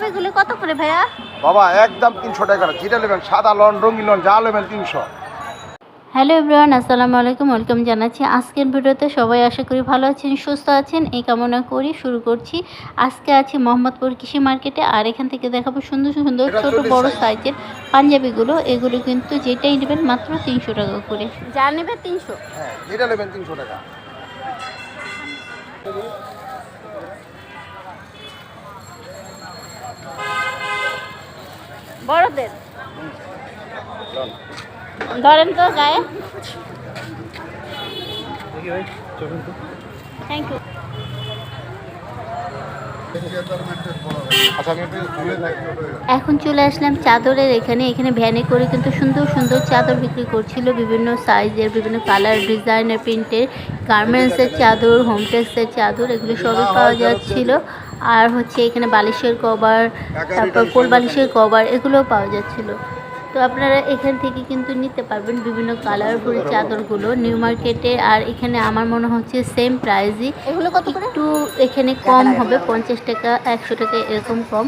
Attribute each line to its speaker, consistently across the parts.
Speaker 1: পাঞ্জাবিগুলো কত করে ভাইয়া?
Speaker 2: বাবা একদম 300 টাকা, যেটা নেবেন সাদা লন রঙিন লন যা নেবেন 300।
Speaker 1: হ্যালো এভরিওয়ান, আসসালামু আলাইকুম, ওয়েলকাম জানাচ্ছি আজকের ভিডিওতে। সবাই আশা করি ভালো আছেন, সুস্থ আছেন, এই কামনা করি শুরু করছি। আজকে আছি মোহাম্মদপুর কৃষি মার্কেটে, আর এখান থেকে দেখাবো সুন্দর সুন্দর ছোট বড় সাইজের পাঞ্জাবিগুলো। এগুলো কিন্তু যেটাই নেবেন মাত্র 300 টাকা করে, যা নেবে 300।
Speaker 2: হ্যাঁ, যেটা নেবেন 300 টাকা।
Speaker 1: বড়দের ধরেন তো গায়ে। Thank you. এখন চলে আসলাম চাদরের এখানে ভ্যানে করে কিন্তু সুন্দর সুন্দর চাদর বিক্রি করছিল, বিভিন্ন সাইজের, বিভিন্ন কালার, ডিজাইনের, প্রিন্টের, গার্মেন্টসের চাদর, হোমটেক্সের চাদর, এগুলো সবই পাওয়া যাচ্ছিল। আর হচ্ছে এখানে বালিশের কভার, তারপর কোল বালিশের কভার, এগুলোও পাওয়া যাচ্ছিল। তো আপনারা এখান থেকে কিন্তু নিতে পারবেন বিভিন্ন কালারফুল চাদরগুলো নিউ মার্কেটে। আর এখানে আমার মনে হচ্ছে সেম প্রাইসই, এগুলো কত করে? একটু এখানে কম হবে, 50 টাকা 100 টাকা এরকম কম।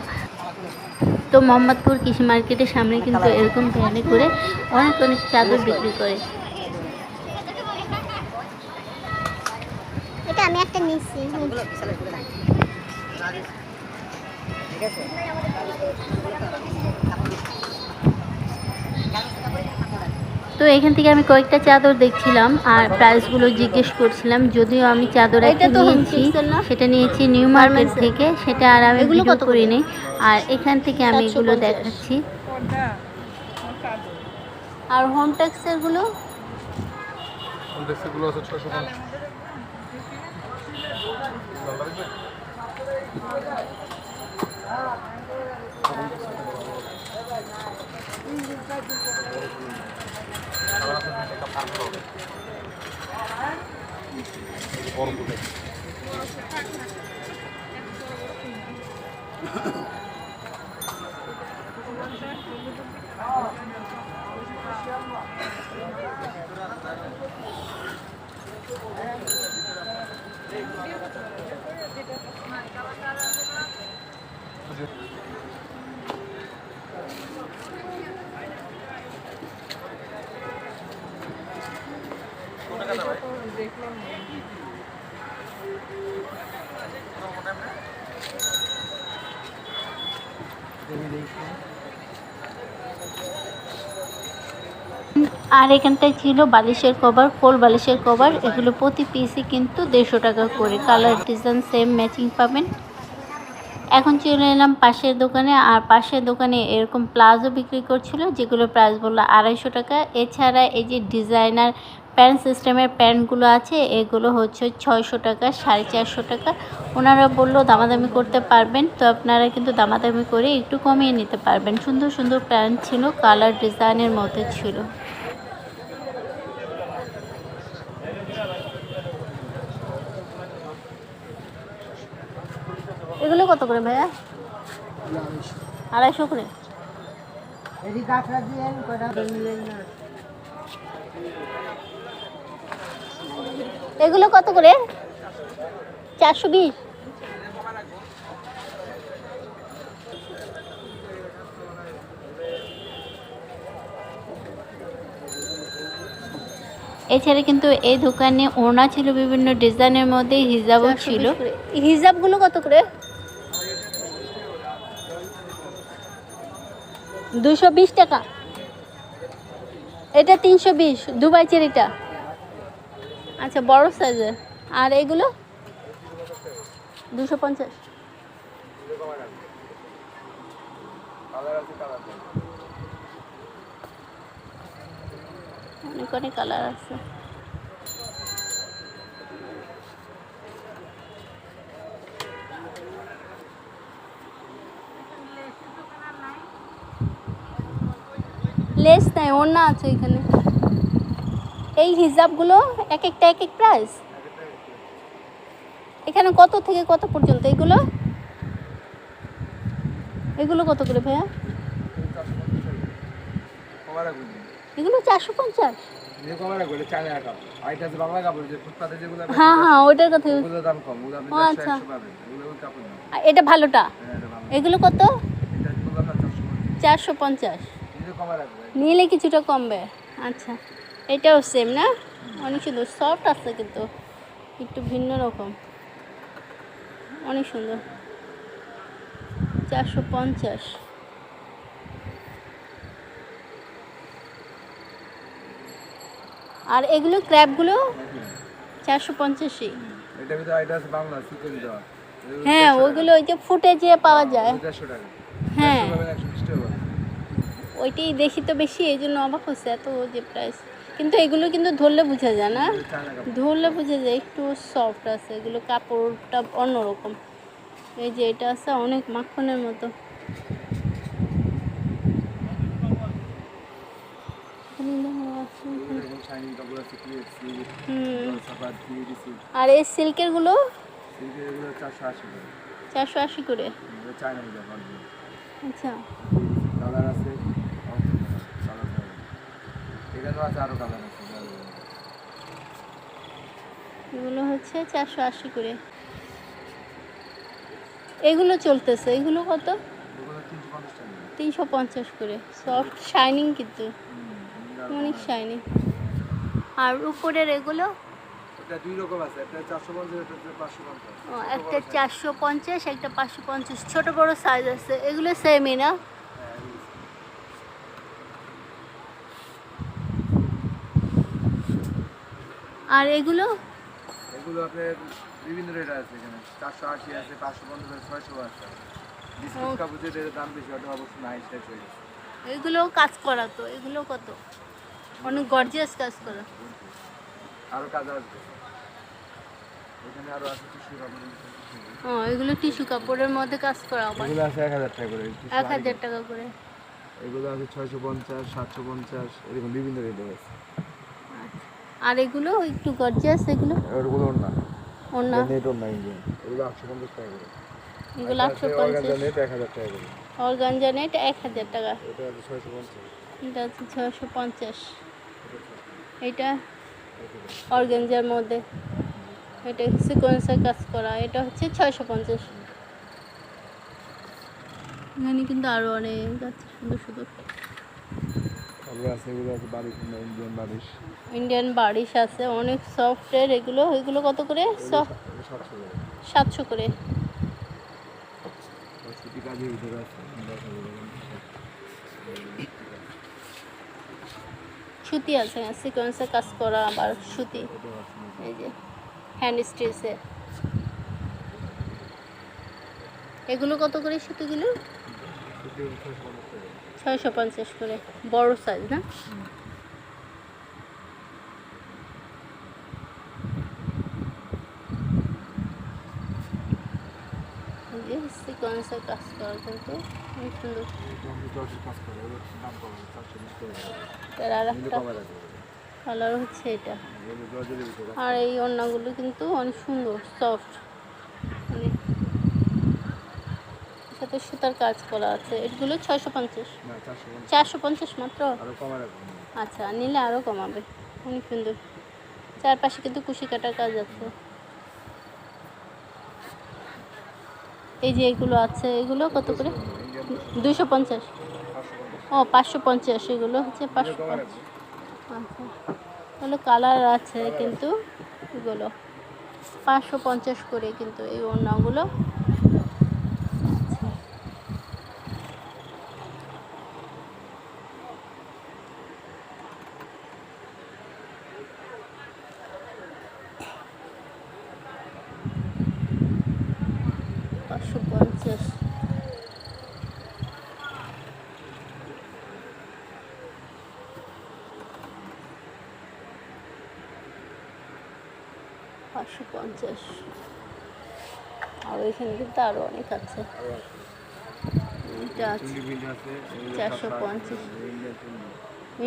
Speaker 1: তো মোহাম্মদপুর কৃষি মার্কেটের সামনে কিন্তু এরকম ভ্যানে করে অনেক অনেক চাদর বিক্রি করে।
Speaker 3: এটা আমি একটা নিচ্ছি।
Speaker 1: তো এখান থেকে আমি কয়েকটা চাদর দেখছিলাম আর প্রাইসগুলো জিজ্ঞেস করছিলাম। যদিও আমি চাদর একটা নিয়েছি, সেটা নিয়েছি নিউ মার্কেট থেকে, সেটা আর আমি ভিডিও করিনি। আর এখান থেকে আমি এগুলো দেখাচ্ছি। আর হোমটেক্সের গুলো
Speaker 2: আছে 650।
Speaker 1: আর এখানটায় ছিল বালিশের কভার, কোল বালিশের কভার, এগুলো প্রতি পিসই কিন্তু 150 টাকা করে, কালার ডিজাইন সেম ম্যাচিং পাবেন। এখন চলে এলাম পাশের দোকানে, আর পাশের দোকানে এরকম প্লাজো বিক্রি করছিল, যেগুলো প্রাইস বললো 250 টাকা। এছাড়া এই যে ডিজাইনার প্যান্ট সিস্টেমের প্যান্টগুলো আছে, এগুলো হচ্ছে 600 টাকা, 450 টাকা। ওনারা বললো দামাদামি করতে পারবেন, তো আপনারা কিন্তু দামাদামি করে একটু কমিয়ে নিতে পারবেন। সুন্দর সুন্দর প্যান্ট ছিল, কালার ডিজাইনের মধ্যে ছিল। এগুলো কত করে ভাইয়া? 250 করে। এগুলো কত করে? 420। এছাড়া কিন্তু এই দোকানে ওড়না ছিল বিভিন্ন ডিজাইনের মধ্যে, হিজাবও ছিল। হিজাবগুলো কত করে? 220 টাকা। এটা 320, দুবাই চেরিটা। আচ্ছা, বড় সাইজের। আর এগুলো 250। অনেক অনেক কালার আছে। লেস নাই, ওড়না আছে এখানে। এই হিজাবগুলো এক একটা এক এক প্রাইস। এখানে কত থেকে কত পর্যন্ত এগুলো? এগুলো কত করে ভাইয়া? এগুলো 450। হ্যাঁ হ্যাঁ, ওইটার কথা। আচ্ছা, এটা ভালোটা। এগুলো কত? 450। নিলে কিছুটা কমবে। আচ্ছা, এটাও সেম না? অনেক সুন্দর, সফট আছে কিন্তু একটু ভিন্ন রকম, অনেক সুন্দর। 450। আর এগুলো ক্র্যাবগুলো 450ই। হ্যাঁ, ওইগুলো ওই যে ফুটে যে পাওয়া যায়। হ্যাঁ, ওইটাই দেখি তো বেশি, এই জন্য অবাক হচ্ছে এত যে প্রাইস। কিন্তু এগুলো কিন্তু ধরলে বোঝা যায় না, ধরলে বোঝা যায় একটু সফট আছে, এগুলো কাপড়টা অন্যরকম। এই যে এটা আছে অনেক মাখনের মতো। আর এই সিল্কের গুলো 480 করে। আচ্ছা, এগুলো হচ্ছে 480 করে। এগুলো চলতেছে, এগুলো কত? 350 করে। সফট শাইনিং কিন্তু অনেক শাইনিং। আর উপরের এগুলো
Speaker 2: দুই রকম আছে, একটা 450, একটা 550।
Speaker 1: একটা 450, একটা 550, ছোট বড় সাইজ আছে। এগুলো সেমই না? আর এগুলো
Speaker 2: আপনার বিভিন্ন রেট আছে, এখানে 480 আছে, 550 আছে, 600 আছে। বিস্কুট কাগজের দাম বেশি, ওটা অবশ্য নাই, শেষ হয়ে গেছে।
Speaker 1: এগুলো কাজ করা তো, এগুলো কত? অনেক গর্জিয়াস কাজ করা।
Speaker 2: আরো কাজ আসবে এখানে, আরো আছে টিস্যু কাপড়।
Speaker 1: এগুলো টিস্যু কাপড়ের মধ্যে কাজ করা আবার।
Speaker 2: এগুলো আছে 1000 টাকা করে।
Speaker 1: 1000 টাকা করে।
Speaker 2: এগুলো আছে 650, 750, এরকম বিভিন্ন রেটের আছে।
Speaker 1: আর এগুলো একটু গর্জিয়াস, এগুলো
Speaker 2: ওগুলো না,
Speaker 1: ওনা
Speaker 2: নেট ওর নাই, এগুলো 850 টাকা করে।
Speaker 1: এগুলো 850।
Speaker 2: নেট 1000 টাকা করে।
Speaker 1: অর্গানজা নেট 1000 টাকা।
Speaker 2: এটা আছে 650।
Speaker 1: এটা হচ্ছে 650। এটা অর্গানজার মধ্যে, এটা সিকোয়েন্সের কাজ করা, এটা হচ্ছে 650। এখানে কিন্তু আরো অনেক আছে সুন্দর সুন্দর।
Speaker 2: তারপরে আছে এগুলো আছে বারিশ, ইন্ডিয়ান বারিশ।
Speaker 1: ইন্ডিয়ান বারিশ আছে অনেক সফটের। এগুলো এগুলো কত করে? 700 করে।
Speaker 2: ছুটি কাজের ভিতরে আছে।
Speaker 1: সুতি আছে, সিকোয়েন্সের কাজ করা আবার সুতি। এই যে হ্যান্ড স্টিচে। এগুলো কত করে সুতিগুলো? 650 করে, বড় সাইজ না? সিকোয়েন্সের কাজ করা কিন্তু অনেক সুন্দর। আর একটা কালার হচ্ছে এটা। আর এই ওড়নাগুলো কিন্তু অনেক সুন্দর, সফট, অনেক সাথে সুতার কাজ করা আছে। এগুলো 650, 450 মাত্র। আচ্ছা, নিলে আরও কমাবে। অনেক সুন্দর, চারপাশে কিন্তু কুশি কাটার কাজ আছে। এই যে এগুলো আছে, এগুলো কত করে? 250। ও 550, এগুলো হচ্ছে 550। আচ্ছা, এগুলো কালার আছে কিন্তু এগুলো 550 করে কিন্তু এই ওড়নাগুলো। আচ্ছা, 550। 550। আর এখানে কিন্তু আরো অনেক আছে। এটা আছে 450।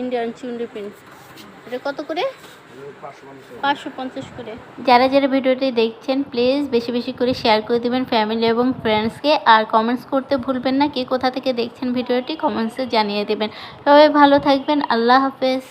Speaker 1: ইন্ডিয়ান চুন্ডি প্রিন্ট, এটা কত করে? 550 করে। যারা যারা ভিডিওটি দেখছেন প্লিজ বেশি বেশি করে শেয়ার করে দেবেন ফ্যামিলি এবং ফ্রেন্ডসকে। আর কমেন্টস করতে ভুলবেন না, কে কোথা থেকে দেখছেন ভিডিওটি কমেন্টসে জানিয়ে দেবেন। সবাই ভালো থাকবেন, আল্লাহ হাফেজ।